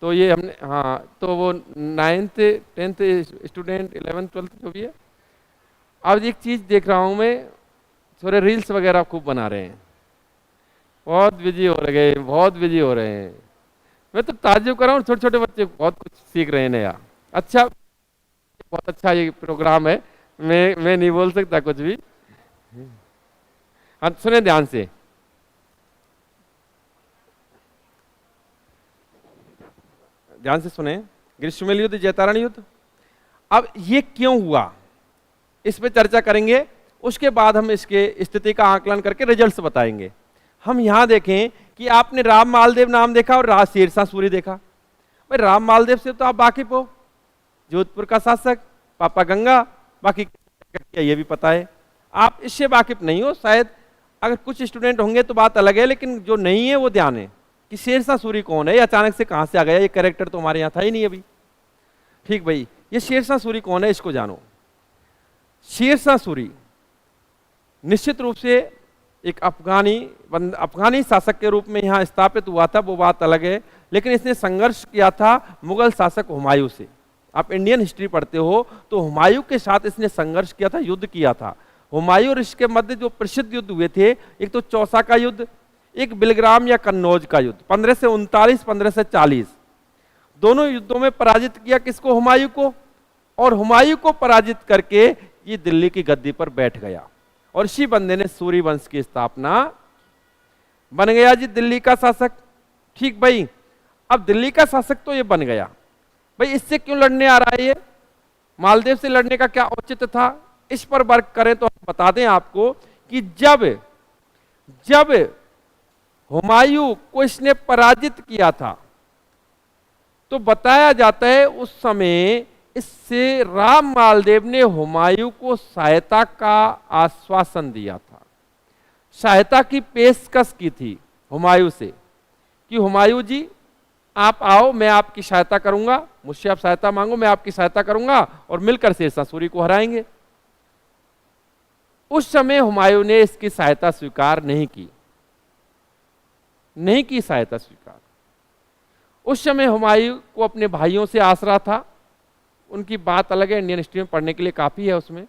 [SPEAKER 1] तो ये हमने, हाँ, तो वो 9th 10th student 11th 12th जो भी है, अब एक चीज देख रहा हूं मैं, थोड़े रील्स वगैरह खूब बना रहे हैं, बहुत बिजी हो रहे हैं, बहुत बिजी हो रहे हैं। मैं तो ताज्जुब कर रहा हूँ, छोटे छोटे बच्चे बहुत कुछ सीख रहे हैं नया। अच्छा, बहुत अच्छा ये प्रोग्राम है, मैं नहीं बोल सकता कुछ भी। हाँ, सुने ध्यान से, ध्यान से सुने। ग्रीष्मकालीन युद्ध, जैतारण युद्ध, अब ये क्यों हुआ इस पे चर्चा करेंगे, उसके बाद हम इसके स्थिति का आकलन करके रिजल्ट्स बताएंगे। हम यहां देखें कि आपने राम मालदेव नाम देखा और शेरशाह सूरी देखा। भाई राम मालदेव से तो आप वाकिफ हो, जोधपुर का शासक, पापा गंगा, बाकी ये भी पता है। आप इससे वाकिफ नहीं हो शायद, अगर कुछ स्टूडेंट होंगे तो बात अलग है, लेकिन जो नहीं है वो ध्यान है कि शेरशाह सूरी कौन है, अचानक से कहां से आ गया, ये कैरेक्टर तो हमारे यहाँ था ही नहीं अभी। ठीक भाई, ये शेरशाह सूरी कौन है इसको जानो। शेरशाह सूरी निश्चित रूप से एक अफगानी शासक के रूप में यहाँ स्थापित हुआ था, वो बात अलग है, लेकिन इसने संघर्ष किया था मुगल शासक हुमायूं से। आप इंडियन हिस्ट्री पढ़ते हो तो हुमायूं के साथ इसने संघर्ष किया था, युद्ध किया था। हुमायूं और इसके मध्य जो प्रसिद्ध युद्ध हुए थे, एक तो चौसा का युद्ध, एक बिलग्राम या कन्नौज का युद्ध 1539 1540। दोनों युद्धों में पराजित किया किसको, हुमायूं को, और हुमायूं को पराजित करके ये दिल्ली की गद्दी पर बैठ गया और इसी बंदे ने सूरी वंश की स्थापना, बन गया जी दिल्ली का शासक। ठीक भाई, अब दिल्ली का शासक तो ये बन गया, भाई इससे क्यों लड़ने आ रहा है ये, मालदेव से लड़ने का क्या औचित्य था, इस पर वर्क करें तो हम बता दें आपको कि जब हुमायूं को इसने पराजित किया था तो बताया जाता है उस समय इससे राम मालदेव ने हुमायूं को सहायता का आश्वासन दिया था, सहायता की पेशकश की थी हुमायूं से कि हुमायूं जी आप आओ, मैं आपकी सहायता करूंगा, मुझसे आप सहायता मांगो, मैं आपकी सहायता करूंगा और मिलकर शेरशाह सूरी को हराएंगे। उस समय हुमायूं ने इसकी सहायता स्वीकार नहीं की सहायता स्वीकार। उस समय हुमायूं को अपने भाइयों से आसरा था, उनकी बात अलग है, इंडियन हिस्ट्री में पढ़ने के लिए काफी है उसमें।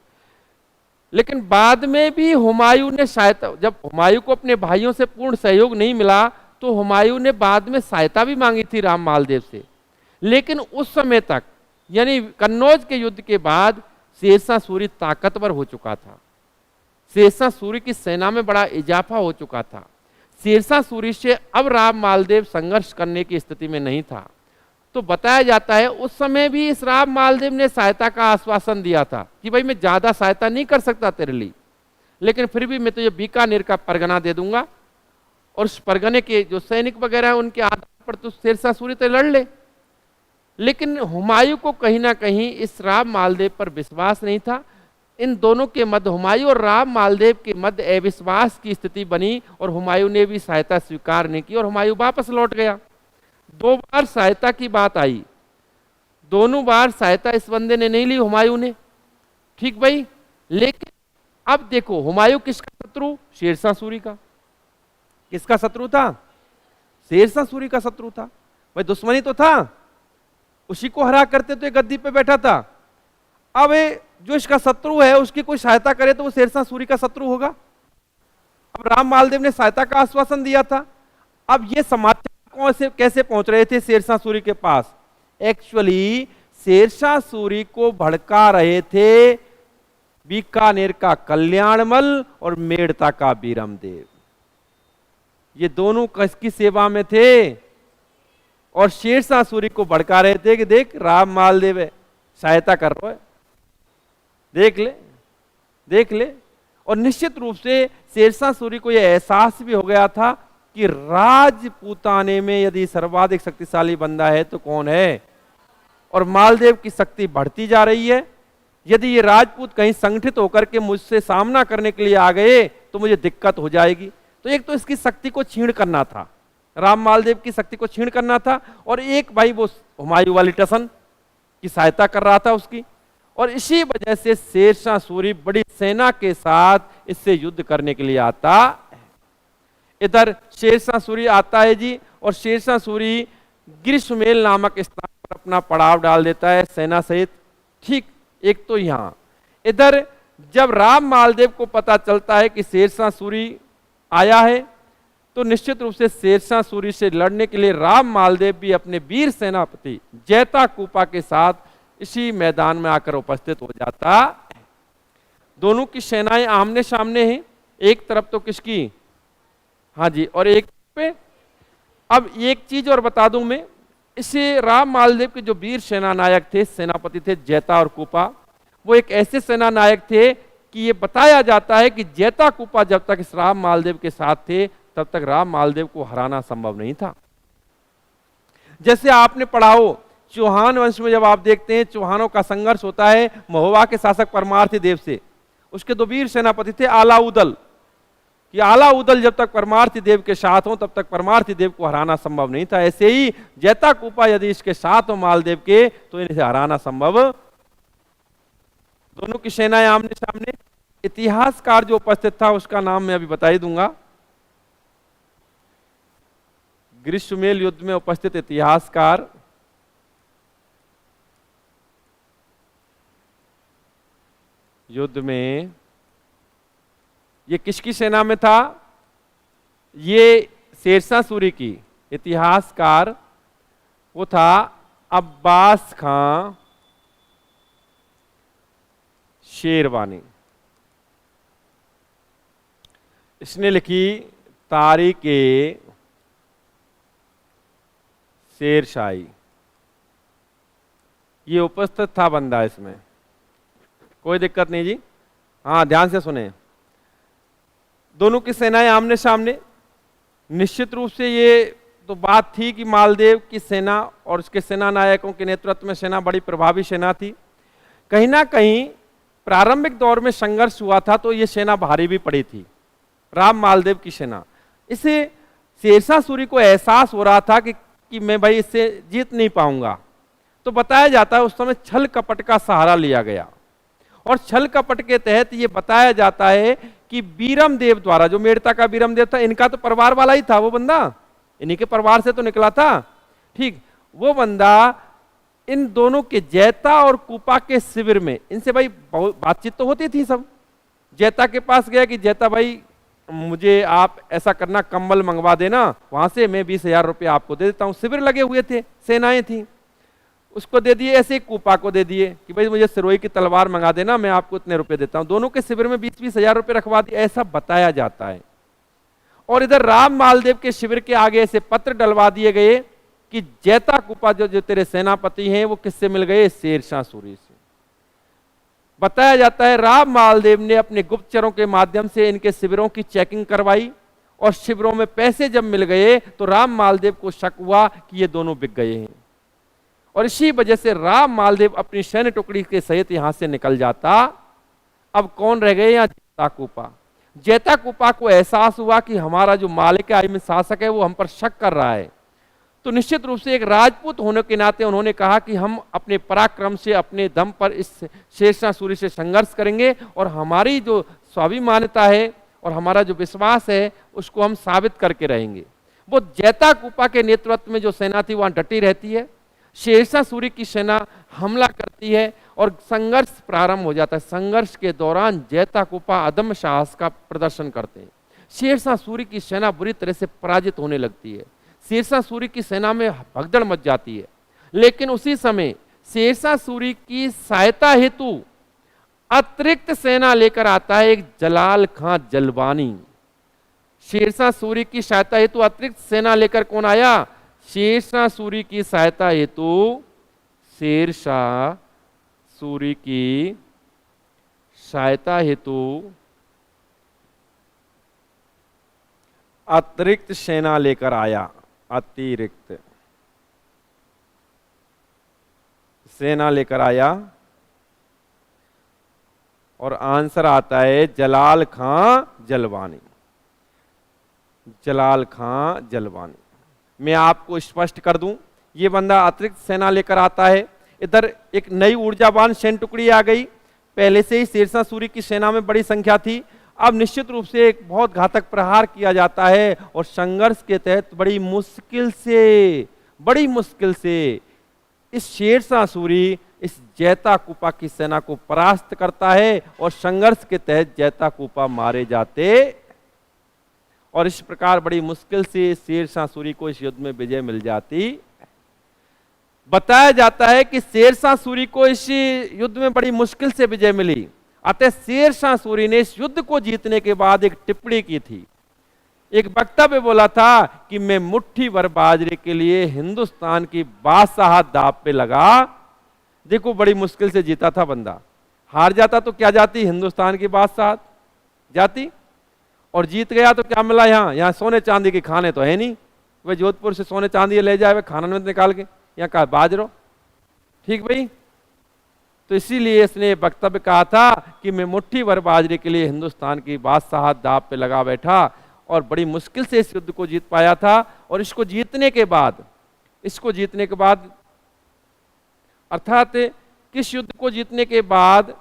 [SPEAKER 1] लेकिन बाद में भी हुमायूं ने सहायता, जब हुमायूं को अपने भाइयों से पूर्ण सहयोग नहीं मिला तो हुमायूं ने बाद में सहायता भी मांगी थी राम मालदेव से। लेकिन उस समय तक, यानी कन्नौज के युद्ध के बाद, शेरशाह सूरी ताकतवर हो चुका था, शेरशाह सूरी की सेना में बड़ा इजाफा हो चुका था। शेरशाह सूरी से अब राम मालदेव संघर्ष करने की स्थिति में नहीं था। तो बताया जाता है उस समय भी इस राम मालदेव ने सहायता का आश्वासन दिया था कि भाई मैं ज्यादा सहायता नहीं कर सकता तेरे लिए, लेकिन फिर भी मैं तुझे बीकानेर का परगना दे दूंगा और उस परगने के जो सैनिक वगैरह है उनके आधार पर तो शेरशाह सूरी तो लड़ ले। लेकिन हुमायूं को कहीं ना कहीं इस राम मालदेव पर विश्वास नहीं था। इन दोनों के मध्य, हुमायूं और राम मालदेव के मध्य अविश्वास की स्थिति बनी और हुमायूं ने भी सहायता स्वीकार नहीं की और हुमायूं वापस लौट गया। 2 बार सहायता की बात आई, दोनों बार सहायता इस बंदे ने नहीं ली, हुमायूं ने। ठीक भाई, लेकिन अब देखो हुमायूं किसका शत्रु, शेरशाह सूरी का। किसका शत्रु था, शेरशाह सूरी का शत्रु था। भाई दुश्मनी तो था, उसी को हरा करते तो गद्दी पे बैठा था। अब जो इसका शत्रु है उसकी कोई सहायता करे तो वो शेरशाह सूरी का शत्रु होगा। अब राम मालदेव ने सहायता का आश्वासन दिया था। अब ये समाचार कैसे पहुंच रहे थे शेरशाह सूरी के पास, एक्चुअली शेरशाह सूरी को भड़का रहे थे बीकानेर का कल्याणमल और मेड़ता का बीरमदेव। ये दोनों किसकी सेवा में थे और शेरशाह सूरी को भड़का रहे थे कि देख राम मालदेव है, सहायता कर रहा है, देख ले। और निश्चित रूप से शेरशाह सूरी को यह एहसास भी हो गया था कि राजपूताने में यदि सर्वाधिक शक्तिशाली बंदा है तो कौन है, और मालदेव की शक्ति बढ़ती जा रही है। यदि ये राजपूत कहीं संगठित होकर के मुझसे सामना करने के लिए आ गए तो मुझे दिक्कत हो जाएगी। तो एक तो इसकी शक्ति को छीण करना था, राम मालदेव की शक्ति को क्षीण करना था, और एक भाई वो हुमायूं वाली टसन की सहायता कर रहा था उसकी। और इसी वजह से शेरशाह सूरी बड़ी सेना के साथ इससे युद्ध करने के लिए आता है। इधर शेरशाह सूरी आता है जी, और शेरशाह सूरी ग्रीष्ममेल नामक स्थान पर अपना पड़ाव डाल देता है सेना सहित। ठीक, एक तो यहां इधर जब राम मालदेव को पता चलता है कि शेरशाह सूरी आया है, तो निश्चित रूप से शेरशाह सूरी से लड़ने के लिए राम मालदेव भी अपने वीर सेनापति जैता कूपा के साथ इसी मैदान में आकर उपस्थित हो जाता है। दोनों की सेनाएं आमने सामने हैं, एक तरफ तो किसकी, हाँ जी, और एक पे। अब एक चीज और बता दूं मैं, इसे राम मालदेव के जो वीर सेना नायक थे, सेनापति थे जैता और कूपा, वो एक ऐसे सेना नायक थे कि ये बताया जाता है कि जैता कूपा जब तक इस राम मालदेव के साथ थे तब तक राम मालदेव को हराना संभव नहीं था। जैसे आपने पढ़ा हो चौहान वंश में, जब आप देखते हैं चौहानों का संघर्ष होता है महोबा के शासक परमार्थ देव से, उसके दो वीर सेनापति थे आलाउदल, कि आलाउदल जब तक परमार्थ देव के साथ हो तब तक परमार्थ देव को हराना संभव नहीं था। ऐसे ही जैता कूपा यदि इसके साथ हो मालदेव के, तो इन्हें हराना संभव। दोनों की सेनाएं आमने सामने। इतिहासकार जो उपस्थित था उसका नाम मैं अभी बता ही दूंगा। ग्रीष्ममेल युद्ध में उपस्थित इतिहासकार युद्ध में ये किसकी सेना में था, ये शेरशाह सूरी की। इतिहासकार वो था अब्बास खां शेरवानी। इसने लिखी तारीख़े शेरशाही। ये उपस्थित था बंदा इसमें, कोई दिक्कत नहीं जी, हाँ ध्यान से सुने। दोनों की सेनाएं आमने सामने। निश्चित रूप से ये तो बात थी कि मालदेव की सेना और उसके सेना नायकों के नेतृत्व में सेना बड़ी प्रभावी सेना थी। कहीं ना कहीं प्रारंभिक दौर में संघर्ष हुआ था तो ये सेना भारी भी पड़ी थी, राम मालदेव की सेना। इसे शेरशाह सूरी को एहसास हो रहा था कि मैं भाई इससे जीत नहीं पाऊंगा। तो बताया जाता है उस समय छल कपट का सहारा लिया गया, और छल कपट के तहत ये बताया जाता है कि बीरम देव द्वारा, जो मेड़ता का बीरम देव था, इनका तो परिवार वाला ही था वो बंदा, इन्हीं के परिवार से तो निकला था। ठीक, वो बंदा इन दोनों के जैता और कूपा के शिविर में, इनसे भाई बातचीत तो होती थी सब। जैता के पास गया कि जैता भाई मुझे आप ऐसा करना, कंबल मंगवा देना वहां से, मैं 20,000 रुपये आपको दे देता हूँ। शिविर लगे हुए थे, सेनाएं थी, उसको दे दिए। ऐसे कूपा को दे दिए कि भाई मुझे सिरोही की तलवार मंगा देना, मैं आपको इतने रुपए देता हूं। दोनों के शिविर में 20-20 हजार रुपये रखवा दिए, ऐसा बताया जाता है। और इधर राम मालदेव के शिविर के आगे ऐसे पत्र डलवा दिए गए कि जैता कूपा जो तेरे सेनापति हैं वो किससे मिल गए, शेरशाह सूरी से। बताया जाता है राम मालदेव ने अपने गुप्तचरों के माध्यम से इनके शिविरों की चेकिंग करवाई, और शिविरों में पैसे जब मिल गए तो राम मालदेव को शक हुआ कि ये दोनों बिक गए हैं, और इसी वजह से राम मालदेव अपनी सैन्य टुकड़ी के सहित यहां से निकल जाता। अब कौन रह गए यहाँ, जैता कूपा। जैता कूपा को एहसास हुआ कि हमारा जो मालिक आय में शासक है वो हम पर शक कर रहा है। तो निश्चित रूप से एक राजपूत होने के नाते उन्होंने कहा कि हम अपने पराक्रम से, अपने दम पर इस शेरशाह सूरी से संघर्ष करेंगे, और हमारी जो स्वाभिमानता है और हमारा जो विश्वास है उसको हम साबित करके रहेंगे। वो जैता कूपा के नेतृत्व में जो सेना थी वहां डटी रहती है। शेरशाह सूरी की सेना हमला करती है और संघर्ष प्रारंभ हो जाता है। संघर्ष के दौरान जैता कूपा अदम्य साहस का प्रदर्शन करते हैं। शेरशाह सूरी की सेना बुरी तरह से पराजित होने लगती है। शेरशाह सूरी की सेना में भगदड़ मच जाती है। लेकिन उसी समय शेरशाह सूरी की सहायता हेतु अतिरिक्त सेना लेकर आता है एक जलाल खां जलवानी। शेरशाह सूरी की सहायता हेतु अतिरिक्त सेना लेकर कौन आया, शेरशाह सूरी की सहायता हेतु शेरशाह सूरी की सहायता हेतु अतिरिक्त सेना लेकर आया। अतिरिक्त सेना लेकर आया, और आंसर आता है जलाल खां जलवानी। जलाल खां जलवानी। मैं आपको स्पष्ट कर दूं, ये बंदा अतिरिक्त सेना लेकर आता है। इधर एक नई ऊर्जावान सैन्य टुकड़ी आ गई। पहले से ही शेरशाह सूरी की सेना में बड़ी संख्या थी, अब निश्चित रूप से एक बहुत घातक प्रहार किया जाता है और संघर्ष के तहत बड़ी मुश्किल से इस शेरशाह सूरी इस जैताकूपा की सेना को परास्त करता है और संघर्ष के तहत जैताकूपा मारे जाते, और इस प्रकार बड़ी मुश्किल से शेरशाह सूरी को इस युद्ध में विजय मिल जाती। बताया जाता है कि शेरशाह सूरी को इस युद्ध में बड़ी मुश्किल से विजय मिली, अतः शेरशाह सूरी ने इस युद्ध को जीतने के बाद एक टिप्पणी की थी, एक वक्तव्य बोला था कि मैं मुट्ठी भर बाजरे के लिए हिंदुस्तान की बादशाहत दांव पे लगा। देखो बड़ी मुश्किल से जीता था बंदा, हार जाता तो क्या जाती, हिंदुस्तान की बादशाहत जाती, और जीत गया तो क्या मिला, यहाँ सोने चांदी के खाने तो है नहीं, वह जोधपुर से सोने चांदी ले जाए वह खाना में निकाल के, यहाँ कहा बाजरो, ठीक भाई। तो इसीलिए इसने वक्तव्य कहा था कि मैं मुट्ठी भर बाजरे के लिए हिंदुस्तान की बादशाहत दांव पे लगा बैठा, और बड़ी मुश्किल से इस युद्ध को जीत पाया था। और इसको जीतने के बाद अर्थात किस युद्ध को जीतने के बाद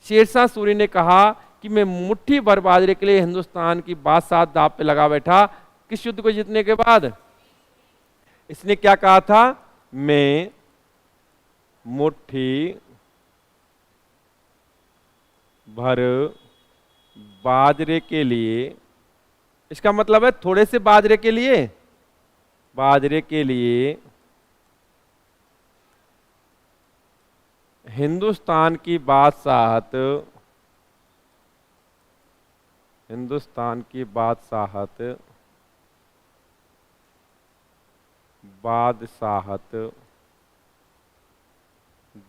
[SPEAKER 1] शेरशाह सूरी ने कहा कि मैं मुट्ठी भर बाजरे के लिए हिंदुस्तान की बादशाहत दांव पे लगा बैठा, किस युद्ध को जीतने के बाद इसने क्या कहा था, मैं मुट्ठी भर बाजरे के लिए, इसका मतलब है थोड़े से बाजरे के लिए हिंदुस्तान की बादशाहत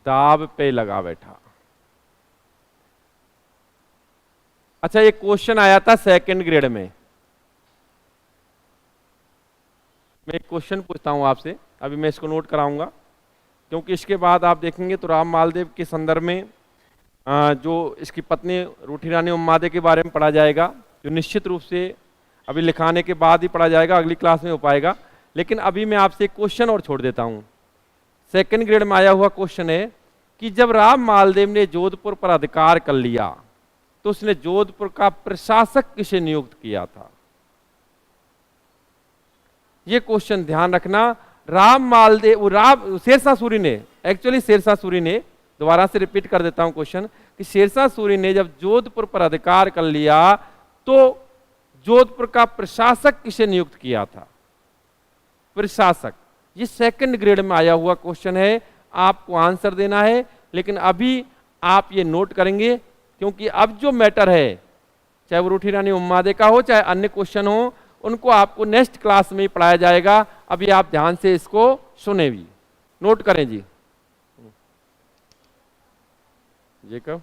[SPEAKER 1] दाव पे लगा बैठा। अच्छा, ये क्वेश्चन आया था सेकंड ग्रेड में। मैं एक क्वेश्चन पूछता हूं आपसे, अभी मैं इसको नोट कराऊंगा, क्योंकि इसके बाद आप देखेंगे तो राम मालदेव के संदर्भ में जो इसकी पत्नी रूठी रानी उम्मादे के बारे में पढ़ा जाएगा, जो निश्चित रूप से अभी लिखाने के बाद ही पढ़ा जाएगा, अगली क्लास में हो पाएगा। लेकिन अभी मैं आपसे एक क्वेश्चन और छोड़ देता हूं। सेकंड ग्रेड में आया हुआ क्वेश्चन है कि जब राम मालदेव ने जोधपुर पर अधिकार कर लिया तो उसने जोधपुर का प्रशासक किसे नियुक्त किया था। ये क्वेश्चन ध्यान रखना। शेरशाह सूरी ने, दोबारा से रिपीट कर देता हूं क्वेश्चन, कि शेरशाह सूरी ने जब जोधपुर पर अधिकार कर लिया तो जोधपुर का प्रशासक किसे नियुक्त किया था। प्रशासक, ये सेकंड ग्रेड में आया हुआ क्वेश्चन है, आपको आंसर देना है। लेकिन अभी आप ये नोट करेंगे, क्योंकि अब जो मैटर है, चाहे वो रूठी रानी उम्मादे का हो चाहे अन्य क्वेश्चन हो, उनको आपको नेक्स्ट क्लास में ही पढ़ाया जाएगा। अभी आप ध्यान से इसको सुने भी, नोट करें जी। जेकब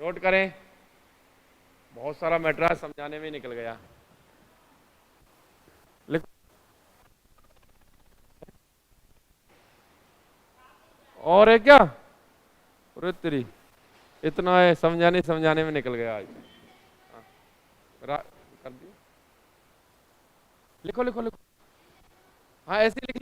[SPEAKER 1] नोट करें, बहुत सारा मैटर समझाने में निकल गया। और है क्या, अरे तेरी इतना है, समझाने में निकल गया आज। कर दिया, लिखो। हाँ ऐसे लिख